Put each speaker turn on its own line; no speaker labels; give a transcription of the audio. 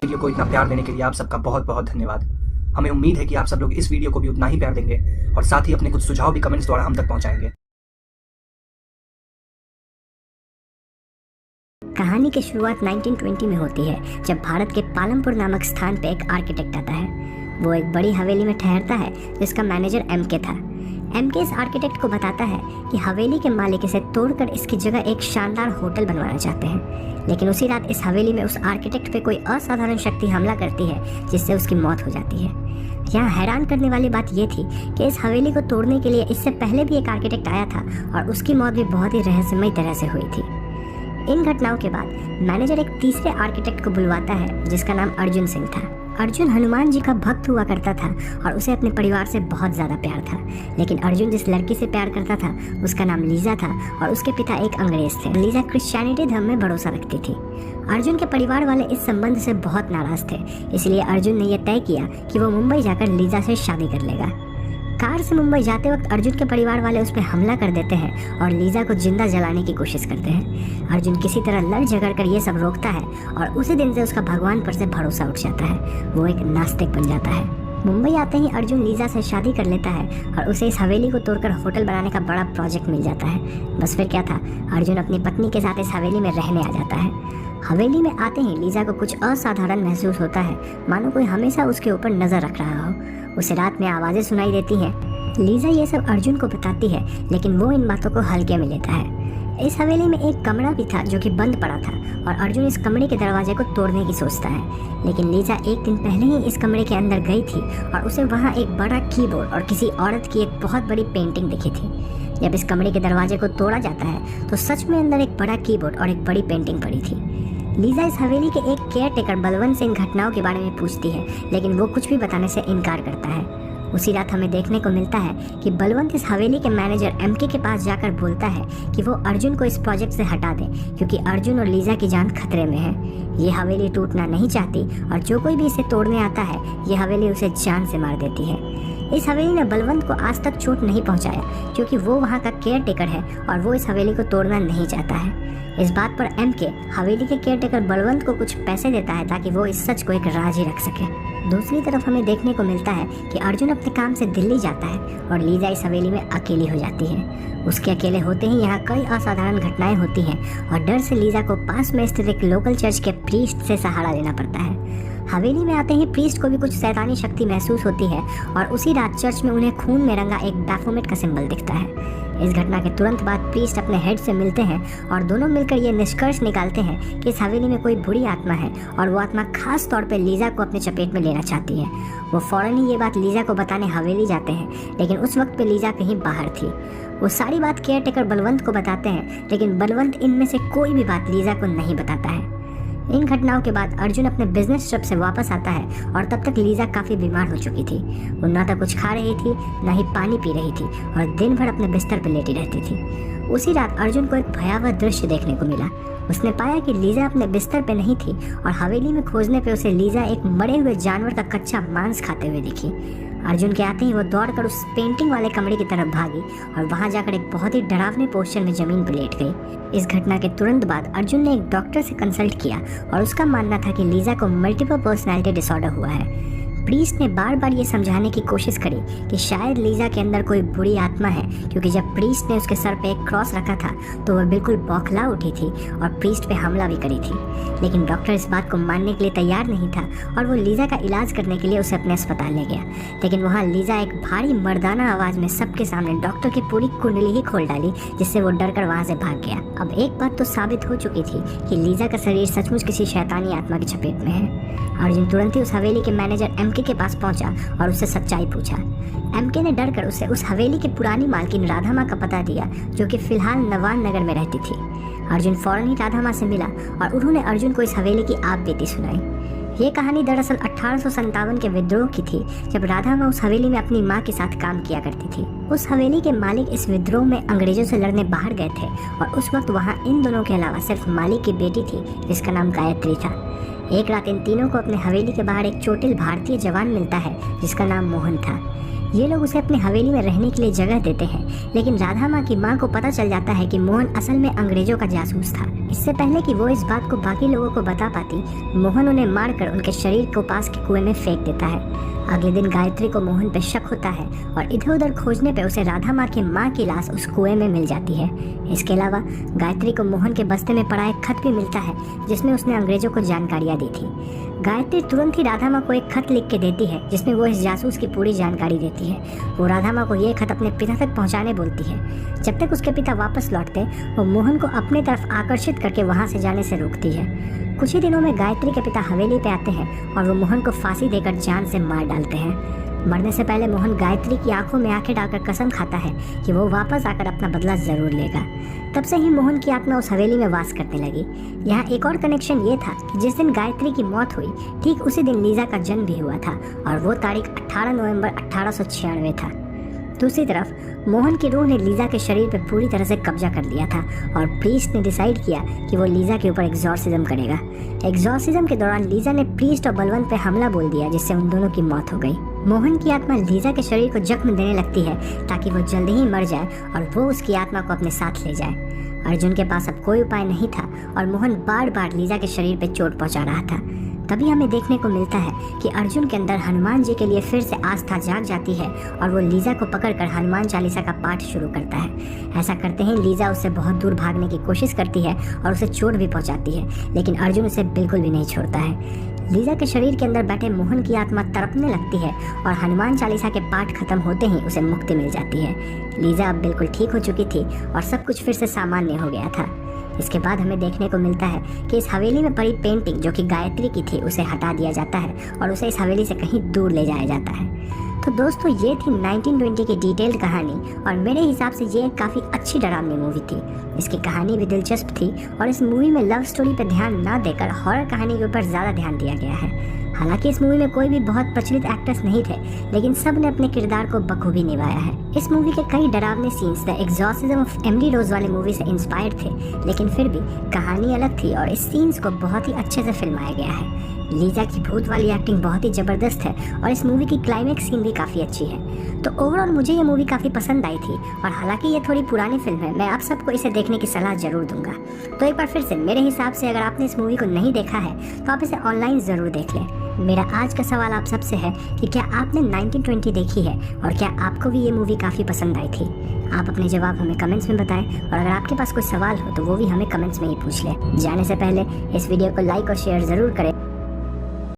Video को इतना प्यार देने के लिए आप सबका बहुत बहुत धन्यवाद। हमें उम्मीद है कि आप सब लोग इस वीडियो को भी उतना ही प्यार देंगे और साथ ही अपने कुछ सुझाव भी कमेंट्स द्वारा हम तक पहुंचाएंगे।
कहानी की शुरुआत 1920 में होती है, जब भारत के पालमपुर नामक स्थान पे एक आर्किटेक्ट आता है। वो एक बड़ी हवेली में ठहरता है जिसका मैनेजर एमके था। एमके इस आर्किटेक्ट को बताता है कि हवेली के मालिक इसे तोड़कर इसकी जगह एक शानदार होटल बनवाना चाहते हैं, लेकिन उसी रात इस हवेली में उस आर्किटेक्ट पे कोई असाधारण शक्ति हमला करती है जिससे उसकी मौत हो जाती है। यहाँ हैरान करने वाली बात यह थी कि इस हवेली को तोड़ने के लिए इससे पहले भी एक आर्किटेक्ट आया था और उसकी मौत भी बहुत ही रहस्यमयी तरह से हुई थी। इन घटनाओं के बाद मैनेजर एक तीसरे आर्किटेक्ट को बुलवाता है जिसका नाम अर्जुन सिंह था। अर्जुन हनुमान जी का भक्त हुआ करता था और उसे अपने परिवार से बहुत ज़्यादा प्यार था, लेकिन अर्जुन जिस लड़की से प्यार करता था उसका नाम लीजा था और उसके पिता एक अंग्रेज थे। लीजा क्रिश्चियनिटी धर्म में भरोसा रखती थी। अर्जुन के परिवार वाले इस संबंध से बहुत नाराज थे, इसलिए अर्जुन ने यह तय किया कि वो मुंबई जाकर लीजा से शादी कर लेगा। कार से मुंबई जाते वक्त अर्जुन के परिवार वाले उस पर हमला कर देते हैं और लीजा को जिंदा जलाने की कोशिश करते हैं। अर्जुन किसी तरह लड़ झगड़ कर ये सब रोकता है और उसी दिन से उसका भगवान पर से भरोसा उठ जाता है। वो एक नास्तिक बन जाता है। मुंबई आते ही अर्जुन लीजा से शादी कर लेता है और उसे इस हवेली को तोड़कर होटल बनाने का बड़ा प्रोजेक्ट मिल जाता है। बस फिर क्या था, अर्जुन अपनी पत्नी के साथ इस हवेली में रहने आ जाता है। हवेली में आते ही लीजा को कुछ असाधारण महसूस होता है, मानो कोई हमेशा उसके ऊपर नजर रख रहा हो। उसे रात में आवाज़ें सुनाई देती हैं। लीजा ये सब अर्जुन को बताती है, लेकिन वो इन बातों को हल्के में लेता है। इस हवेली में एक कमरा भी था जो कि बंद पड़ा था और अर्जुन इस कमरे के दरवाजे को तोड़ने की सोचता है, लेकिन लीजा एक दिन पहले ही इस कमरे के अंदर गई थी और उसे वहाँ एक बड़ा कीबोर्ड और किसी औरत की एक बहुत बड़ी पेंटिंग दिखी थी। जब इस कमरे के दरवाजे को तोड़ा जाता है तो सच में अंदर एक बड़ा कीबोर्ड और एक बड़ी पेंटिंग पड़ी थी। लीजा इस हवेली के एक केयर टेकर बलवंत से इन घटनाओं के बारे में पूछती है, लेकिन वो कुछ भी बताने से इनकार करता है। उसी रात हमें देखने को मिलता है कि बलवंत इस हवेली के मैनेजर एमके के पास जाकर बोलता है कि वो अर्जुन को इस प्रोजेक्ट से हटा दे, क्योंकि अर्जुन और लीजा की जान खतरे में है। ये हवेली टूटना नहीं चाहती और जो कोई भी इसे तोड़ने आता है ये हवेली उसे जान से मार देती है। इस हवेली ने बलवंत को आज तक चोट नहीं पहुंचाया, क्योंकि वो वहाँ का केयर टेकर है और वो इस हवेली को तोड़ना नहीं चाहता है। इस बात पर एमके हवेली के केयर टेकर बलवंत को कुछ पैसे देता है ताकि वो इस सच को एक राज ही रख सके। दूसरी तरफ हमें देखने को मिलता है कि अर्जुन अपने काम से दिल्ली जाता है और लीजा इस हवेली में अकेली हो जाती है। उसके अकेले होते ही यहाँ कई असाधारण घटनाएं होती हैं और डर से लीजा को पास में स्थित एक लोकल चर्च के प्रीस्ट से सहारा लेना पड़ता है। हवेली में आते ही प्रीस्ट को भी कुछ शैतानी शक्ति महसूस होती है और उसी रात चर्च में उन्हें खून में रंगा एक बैफोमेट का सिंबल दिखता है। इस घटना के तुरंत बाद प्रीस्ट अपने हेड से मिलते हैं और दोनों मिलकर ये निष्कर्ष निकालते हैं कि इस हवेली में कोई बुरी आत्मा है और वो आत्मा खास तौर पे लीजा को अपने चपेट में लेना चाहती है। वो फौरन ही ये बात लीजा को बताने हवेली जाते हैं, लेकिन उस वक्त पे लीजा कहीं बाहर थी। वो सारी बात केयर टेकर बलवंत को बताते हैं, लेकिन बलवंत इनमें से कोई भी बात लीजा को नहीं बताता है। इन घटनाओं के बाद अर्जुन अपने बिजनेस ट्रिप से वापस आता है और तब तक लीजा काफ़ी बीमार हो चुकी थी। वो ना तो कुछ खा रही थी, ना ही पानी पी रही थी और दिन भर अपने बिस्तर पर लेटी रहती थी। उसी रात अर्जुन को एक भयावह दृश्य देखने को मिला। उसने पाया कि लीजा अपने बिस्तर पे नहीं थी और हवेली में खोजने पे उसे लीजा एक मरे हुए जानवर का कच्चा मांस खाते हुए दिखी। अर्जुन के आते ही वो दौड़कर उस पेंटिंग वाले कमरे की तरफ भागी और वहां जाकर एक बहुत ही डरावने पोस्चर में जमीन पर लेट गई। इस घटना के तुरंत बाद अर्जुन ने एक डॉक्टर से कंसल्ट किया और उसका मानना था कि लीजा को मल्टीपल पर्सनैलिटी डिसऑर्डर हुआ है। प्रीस्ट ने बार बार ये समझाने की कोशिश करी कि शायद लीजा के अंदर कोई बुरी आत्मा है, क्योंकि जब प्रीस्ट ने उसके सर पे एक क्रॉस रखा था तो वह बिल्कुल बौखला उठी थी और प्रीस्ट पे हमला भी करी थी। लेकिन डॉक्टर इस बात को मानने के लिए तैयार नहीं था और वो लीजा का इलाज करने के लिए उसे अपने अस्पताल ले गया। लेकिन वहाँ लीजा एक भारी मर्दाना आवाज़ में सबके सामने डॉक्टर की पूरी कुंडली ही खोल डाली, जिससे वो डरकर वहाँ से भाग गया। अब एक बात तो साबित हो चुकी थी कि लीजा का शरीर सचमुच किसी शैतानी आत्मा की चपेट में है। अर्जुन तुरंत ही उस हवेली के मैनेजर एमके के पास पहुंचा और उससे सच्चाई पूछा। एमके ने डरकर उसे उस हवेली की पुरानी मालकिन राधा माँ का पता दिया, जो कि फिलहाल नवान नगर में रहती थी। अर्जुन फौरन ही राधा माँ से मिला और उन्होंने अर्जुन को इस हवेली की आप बीती सुनाई। ये कहानी दरअसल 1857 के विद्रोह की थी, जब राधा माँ उस हवेली में अपनी माँ के साथ काम किया करती थी। उस हवेली के मालिक इस विद्रोह में अंग्रेजों से लड़ने बाहर गए थे और उस वक्त वहाँ इन दोनों के अलावा सिर्फ मालिक की बेटी थी जिसका नाम गायत्री था। एक रात इन तीनों को अपने हवेली के बाहर एक चोटिल भारतीय जवान मिलता है जिसका नाम मोहन था। ये लोग उसे अपनी हवेली में रहने के लिए जगह देते हैं, लेकिन राधा माँ की माँ को पता चल जाता है कि मोहन असल में अंग्रेजों का जासूस था। इससे पहले कि वो इस बात को बाकी लोगों को बता पाती, मोहन उन्हें मारकर उनके शरीर को पास के कुएं में फेंक देता है। अगले दिन गायत्री को मोहन पे शक होता है और इधर उधर खोजने पे उसे राधा माँ की माँ की लाश उस कुएं में मिल जाती है। इसके अलावा गायत्री को मोहन के बस्ते में पड़ा एक खत भी मिलता है जिसमें उसने अंग्रेजों को जानकारियाँ दी थी। गायत्री तुरंत ही राधा माँ को एक खत लिख के देती है जिसमें वो इस जासूस की पूरी जानकारी देती है। वो राधा माँ को ये खत अपने पिता तक पहुँचाने बोलती है। जब तक उसके पिता वापस लौटते, वो मोहन को अपने तरफ आकर्षित करके वहाँ से जाने से रोकती है। कुछ ही दिनों में गायत्री के पिता हवेली पे आते हैं और वो मोहन को फांसी देकर जान से मार डालते हैं। मरने से पहले मोहन गायत्री की आंखों में आंखें डालकर कसम खाता है कि वो वापस आकर अपना बदला जरूर लेगा। तब से ही मोहन की आत्मा उस हवेली में वास करने लगी। यहाँ एक और कनेक्शन ये था कि जिस दिन गायत्री की मौत हुई, ठीक उसी दिन लीजा का जन्म भी हुआ था और वो तारीख 18 नवंबर 1896 था। दूसरी तरफ मोहन की रूह ने लीजा के शरीर पर पूरी तरह से कब्जा कर लिया था और प्रीस्ट ने डिसाइड किया कि वो लीजा के ऊपर एग्जॉर्सिज्म करेगा। एग्जॉर्सिज्म के दौरान लीजा ने प्रीस्ट और बलवंत पे हमला बोल दिया जिससे उन दोनों की मौत हो गई। मोहन की आत्मा लीजा के शरीर को जख्म देने लगती है ताकि वो जल्दी ही मर जाए और वो उसकी आत्मा को अपने साथ ले जाए। अर्जुन के पास अब कोई उपाय नहीं था और मोहन बार बार लीजा के शरीर पे चोट पहुंचा रहा था। तभी हमें देखने को मिलता है कि अर्जुन के अंदर हनुमान जी के लिए फिर से आस्था जाग जाती है और वो लीजा को पकड़कर हनुमान चालीसा का पाठ शुरू करता है। ऐसा करते ही लीजा उससे बहुत दूर भागने की कोशिश करती है और उसे चोट भी पहुंचाती है, लेकिन अर्जुन उसे बिल्कुल भी नहीं छोड़ता है। लीजा के शरीर के अंदर बैठे मोहन की आत्मा तड़पने लगती है और हनुमान चालीसा के पाठ खत्म होते ही उसे मुक्ति मिल जाती है। लीजा अब बिल्कुल ठीक हो चुकी थी और सब कुछ फिर से सामान्य हो गया था। इसके बाद हमें देखने को मिलता है कि इस हवेली में पड़ी पेंटिंग जो कि गायत्री की थी उसे हटा दिया जाता है और उसे इस हवेली से कहीं दूर ले जाया जाता है। तो दोस्तों, ये थी 1920 की डिटेल्ड कहानी और मेरे हिसाब से ये एक काफ़ी अच्छी डरावनी मूवी थी। इसकी कहानी भी दिलचस्प थी और इस मूवी में लव स्टोरी पर ध्यान ना देकर हॉरर कहानी के ऊपर ज़्यादा ध्यान दिया गया है। हालांकि इस मूवी में कोई भी बहुत प्रचलित एक्टर्स नहीं थे, लेकिन सब ने अपने किरदार को बखूबी निभाया है। इस मूवी के कई डरावने scenes the exorcism of Emily Rose वाले मूवी से इंस्पायर्ड थे, लेकिन फिर भी कहानी अलग थी और इस सीन्स को बहुत ही अच्छे से फिल्माया गया है। लीजा की भूत वाली एक्टिंग बहुत ही ज़बरदस्त है और इस मूवी की क्लाइमेक्स सीन भी काफ़ी अच्छी है। तो ओवरऑल मुझे ये मूवी काफ़ी पसंद आई थी और हालांकि ये थोड़ी पुरानी फिल्म है, मैं आप सबको इसे देखने की सलाह जरूर दूंगा। तो एक बार फिर से मेरे हिसाब से अगर आपने इस मूवी को नहीं देखा है तो आप इसे ऑनलाइन ज़रूर देख लें। मेरा आज का सवाल आप सबसे है कि क्या आपने 1920 देखी है और क्या आपको भी ये मूवी काफ़ी पसंद आई थी? आप अपने जवाब हमें कमेंट्स में बताएं और अगर आपके पास कोई सवाल हो तो वो भी हमें कमेंट्स में ही पूछ लें। जाने से पहले इस वीडियो को लाइक और शेयर ज़रूर करें